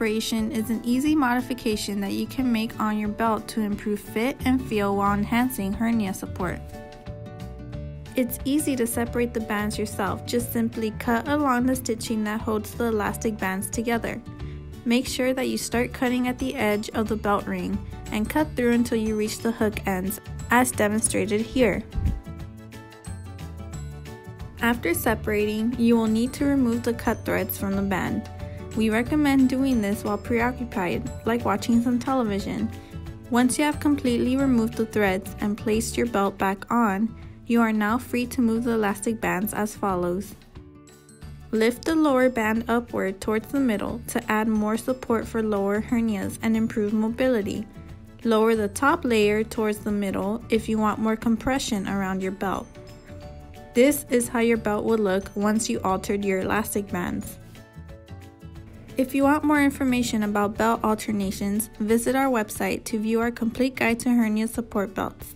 separation is an easy modification that you can make on your belt to improve fit and feel while enhancing hernia support. It's easy to separate the bands yourself, just simply cut along the stitching that holds the elastic bands together. Make sure that you start cutting at the edge of the belt ring and cut through until you reach the hook ends, as demonstrated here. After separating, you will need to remove the cut threads from the band. We recommend doing this while preoccupied, like watching some television. Once you have completely removed the threads and placed your belt back on, you are now free to move the elastic bands as follows. Lift the lower band upward towards the middle to add more support for lower hernias and improve mobility. Lower the top layer towards the middle if you want more compression around your belt. This is how your belt would look once you altered your elastic bands. If you want more information about belt alternations, visit our website to view our complete guide to hernia support belts.